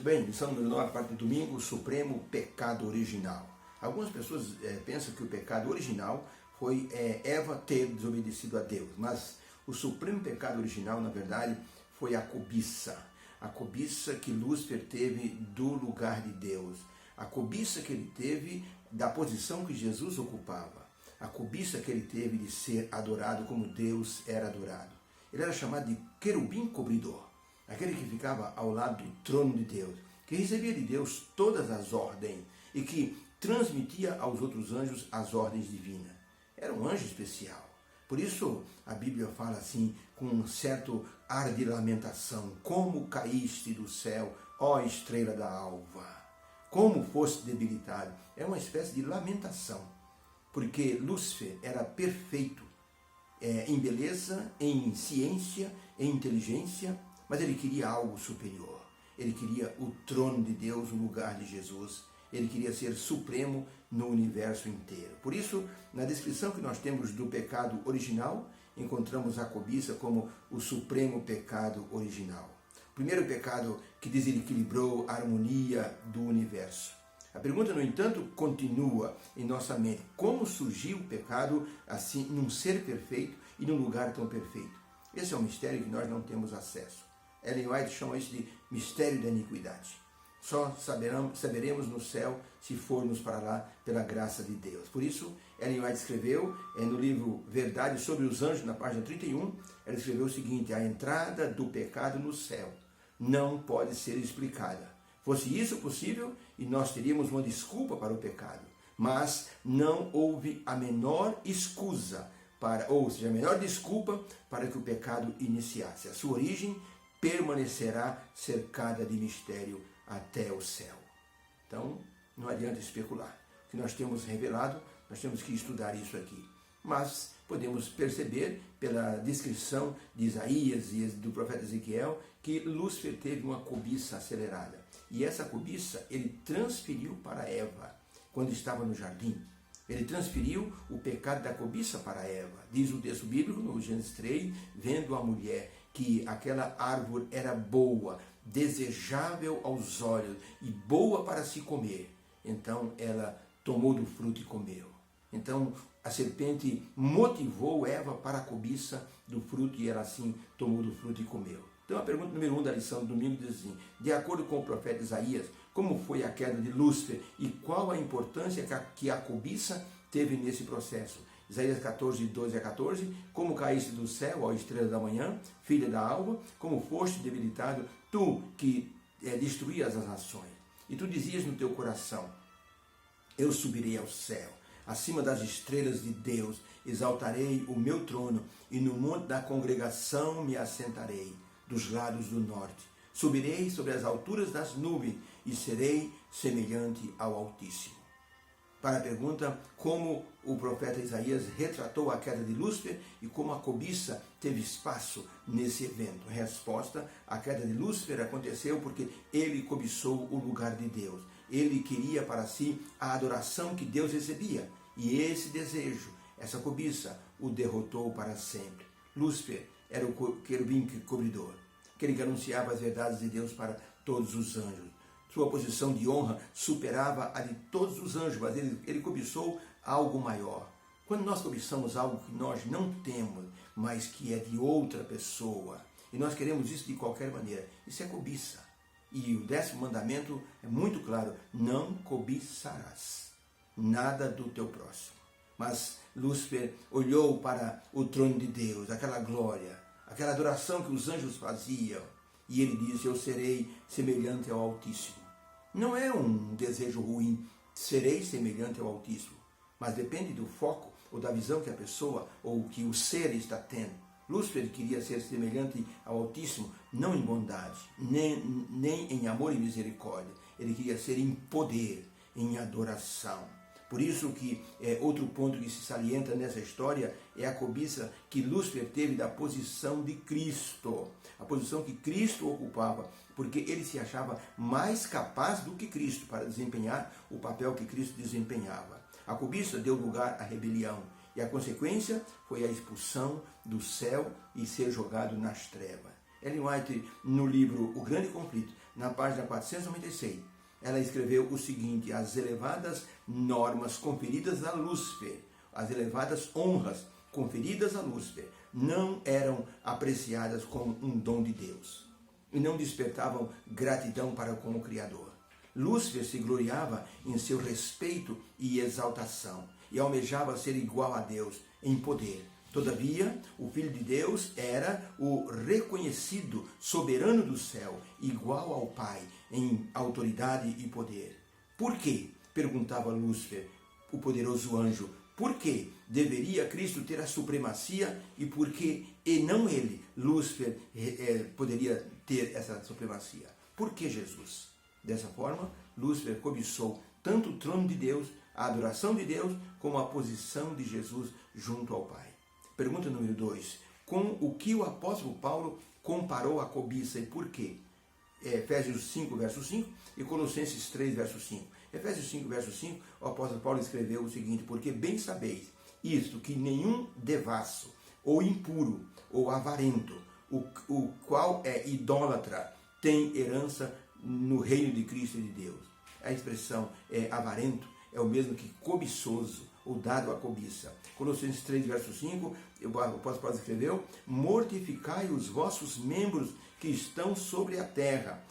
Muito bem, lição número 9, parte do domingo, o supremo pecado original. Algumas pessoas pensam que o pecado original foi Eva ter desobedecido a Deus, mas o supremo pecado original, na verdade, foi a cobiça. A cobiça que Lúcifer teve do lugar de Deus. A cobiça que ele teve da posição que Jesus ocupava. A cobiça que ele teve de ser adorado como Deus era adorado. Ele era chamado de querubim cobridor. Aquele que ficava ao lado do trono de Deus, que recebia de Deus todas as ordens e que transmitia aos outros anjos as ordens divinas. Era um anjo especial. Por isso a Bíblia fala assim, com um certo ar de lamentação: como caíste do céu, ó estrela da alva, como foste debilitado. É uma espécie de lamentação, porque Lúcifer era perfeito em beleza, em ciência, em inteligência, mas ele queria algo superior. Ele queria o trono de Deus, o lugar de Jesus. Ele queria ser supremo no universo inteiro. Por isso, na descrição que nós temos do pecado original, encontramos a cobiça como o supremo pecado original. O primeiro pecado que desequilibrou a harmonia do universo. A pergunta, no entanto, continua em nossa mente: como surgiu o pecado assim, num ser perfeito e num lugar tão perfeito? Esse é um mistério que nós não temos acesso. Ellen White chama isso de mistério da iniquidade. Só saberemos no céu se formos para lá pela graça de Deus. Por isso, Ellen White escreveu no livro Verdade sobre os Anjos, na página 31, ela escreveu o seguinte: a entrada do pecado no céu não pode ser explicada. Fosse isso possível, e nós teríamos uma desculpa para o pecado. Mas não houve a menor escusa, ou seja, a menor desculpa para que o pecado iniciasse. A sua origem permanecerá cercada de mistério até o céu. Então, não adianta especular. O que nós temos revelado, nós temos que estudar isso aqui. Mas podemos perceber pela descrição de Isaías e do profeta Ezequiel que Lúcifer teve uma cobiça acelerada. E essa cobiça ele transferiu para Eva quando estava no jardim. Ele transferiu o pecado da cobiça para Eva. Diz o texto bíblico no Gênesis 3, vendo a mulher que aquela árvore era boa, desejável aos olhos e boa para se comer. Então ela tomou do fruto e comeu. Então a serpente motivou Eva para a cobiça do fruto e ela assim tomou do fruto e comeu. Então a pergunta número 1 da lição do domingo diz assim: de acordo com o profeta Isaías, como foi a queda de Lúcifer e qual a importância que a cobiça teve nesse processo? Isaías 14, 12 a 14, como caíste do céu, ó estrela da manhã, filha da alva, como foste debilitado, tu que destruías as nações. E tu dizias no teu coração: eu subirei ao céu, acima das estrelas de Deus, exaltarei o meu trono, e no monte da congregação me assentarei, dos lados do norte. Subirei sobre as alturas das nuvens, e serei semelhante ao Altíssimo. Para a pergunta como o profeta Isaías retratou a queda de Lúcifer e como a cobiça teve espaço nesse evento. Resposta: a queda de Lúcifer aconteceu porque ele cobiçou o lugar de Deus. Ele queria para si a adoração que Deus recebia. E esse desejo, essa cobiça, o derrotou para sempre. Lúcifer era o querubim cobridor, aquele que anunciava as verdades de Deus para todos os anjos. Sua posição de honra superava a de todos os anjos, mas ele cobiçou algo maior. Quando nós cobiçamos algo que nós não temos, mas que é de outra pessoa, e nós queremos isso de qualquer maneira, isso é cobiça. E o 10º mandamento é muito claro: não cobiçarás nada do teu próximo. Mas Lúcifer olhou para o trono de Deus, aquela glória, aquela adoração que os anjos faziam, e ele disse: eu serei semelhante ao Altíssimo. Não é um desejo ruim, serei semelhante ao Altíssimo, mas depende do foco ou da visão que a pessoa ou que o ser está tendo. Lúcifer queria ser semelhante ao Altíssimo, não em bondade, nem em amor e misericórdia. Ele queria ser em poder, em adoração. Por isso que outro ponto que se salienta nessa história é a cobiça que Lúcifer teve da posição de Cristo. A posição que Cristo ocupava, porque ele se achava mais capaz do que Cristo para desempenhar o papel que Cristo desempenhava. A cobiça deu lugar à rebelião e a consequência foi a expulsão do céu e ser jogado nas trevas. Ellen White, no livro O Grande Conflito, na página 496, ela escreveu o seguinte: as elevadas normas conferidas a Lúcifer, as elevadas honras conferidas a Lúcifer, não eram apreciadas como um dom de Deus e não despertavam gratidão para com o Criador. Lúcifer se gloriava em seu respeito e exaltação e almejava ser igual a Deus em poder. Todavia, o Filho de Deus era o reconhecido soberano do céu, igual ao Pai em autoridade e poder. Por quê? Perguntava Lúcifer, o poderoso anjo. Por que deveria Cristo ter a supremacia e por que, e não ele, Lúcifer, poderia ter essa supremacia? Por que Jesus? Dessa forma, Lúcifer cobiçou tanto o trono de Deus, a adoração de Deus, como a posição de Jesus junto ao Pai. Pergunta número 2. Com o que o apóstolo Paulo comparou a cobiça e por quê? Efésios 5, verso 5 e Colossenses 3, verso 5. Efésios 5, verso 5, o apóstolo Paulo escreveu o seguinte: porque bem sabeis isto, que nenhum devasso, ou impuro, ou avarento, o qual é idólatra, tem herança no reino de Cristo e de Deus. A expressão avarento é o mesmo que cobiçoso, ou dado à cobiça. Colossenses 3, verso 5, o apóstolo Paulo escreveu: mortificai os vossos membros que estão sobre a terra.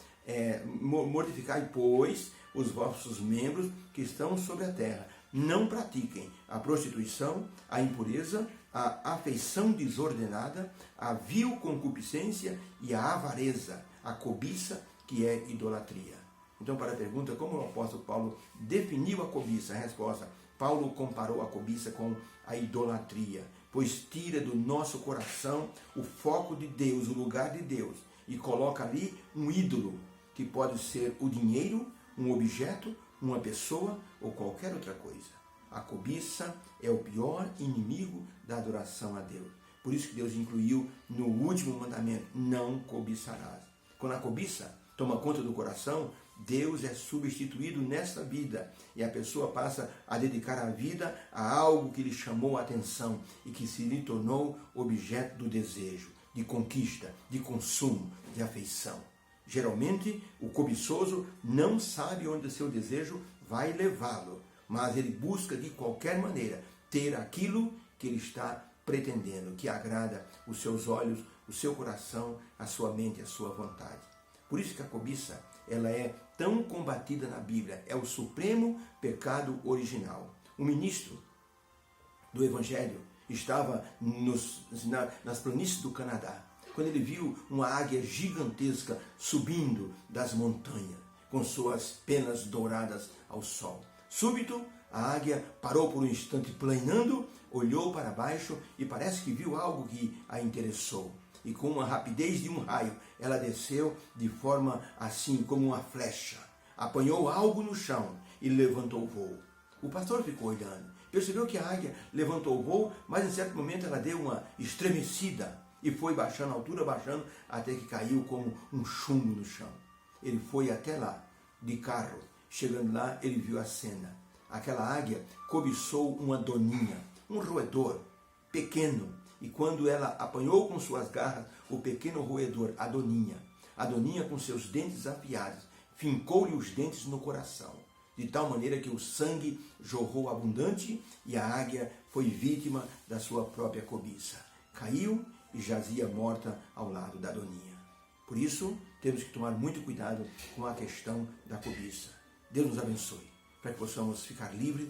Mortificai, pois, os vossos membros que estão sobre a terra. Não pratiquem a prostituição, a impureza, a afeição desordenada, a vil concupiscência e a avareza, a cobiça, que é idolatria. Então, para a pergunta, como o apóstolo Paulo definiu a cobiça? A resposta: Paulo comparou a cobiça com a idolatria, pois tira do nosso coração o foco de Deus, o lugar de Deus, e coloca ali um ídolo, que pode ser o dinheiro, um objeto, uma pessoa ou qualquer outra coisa. A cobiça é o pior inimigo da adoração a Deus. Por isso que Deus incluiu no último mandamento: não cobiçarás. Quando a cobiça toma conta do coração, Deus é substituído nesta vida e a pessoa passa a dedicar a vida a algo que lhe chamou a atenção e que se lhe tornou objeto do desejo, de conquista, de consumo, de afeição. Geralmente, o cobiçoso não sabe onde o seu desejo vai levá-lo, mas ele busca de qualquer maneira ter aquilo que ele está pretendendo, que agrada os seus olhos, o seu coração, a sua mente, a sua vontade. Por isso que a cobiça, ela é tão combatida na Bíblia, é o supremo pecado original. O ministro do Evangelho estava nas planícies do Canadá, quando ele viu uma águia gigantesca subindo das montanhas, com suas penas douradas ao sol. Súbito, a águia parou por um instante planando, olhou para baixo e parece que viu algo que a interessou. E com uma rapidez de um raio, ela desceu de forma assim, como uma flecha. Apanhou algo no chão e levantou o voo. O pastor ficou olhando. Percebeu que a águia levantou o voo, mas em certo momento ela deu uma estremecida e foi baixando a altura, baixando, até que caiu como um chumbo no chão. Ele foi até lá, de carro. Chegando lá, ele viu a cena. Aquela águia cobiçou uma doninha, um roedor pequeno. E quando ela apanhou com suas garras o pequeno roedor, a doninha com seus dentes afiados, fincou-lhe os dentes no coração, de tal maneira que o sangue jorrou abundante e a águia foi vítima da sua própria cobiça. Caiu e jazia morta ao lado da doninha. Por isso, temos que tomar muito cuidado com a questão da cobiça. Deus nos abençoe, para que possamos ficar livres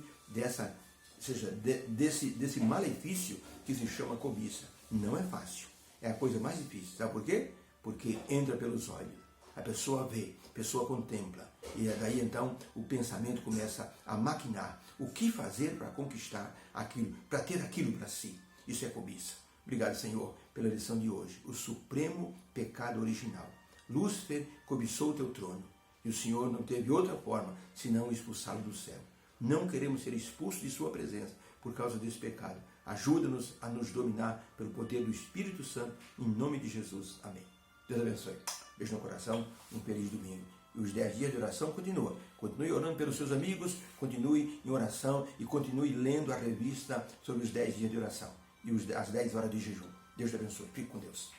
desse malefício que se chama cobiça. Não é fácil, é a coisa mais difícil. Sabe por quê? Porque entra pelos olhos. A pessoa vê, a pessoa contempla. E daí então o pensamento começa a maquinar. O que fazer para conquistar aquilo, para ter aquilo para si? Isso é cobiça. Obrigado, Senhor, pela lição de hoje. O supremo pecado original. Lúcifer cobiçou o teu trono. E o Senhor não teve outra forma senão expulsá-lo do céu. Não queremos ser expulsos de sua presença por causa desse pecado. Ajuda-nos a nos dominar pelo poder do Espírito Santo, em nome de Jesus. Amém. Deus abençoe. Beijo no coração, um feliz domingo. E os 10 dias de oração continuam. Continue orando pelos seus amigos, continue em oração e continue lendo a revista sobre os 10 dias de oração e as 10 horas de jejum. Deus te abençoe. Fique com Deus.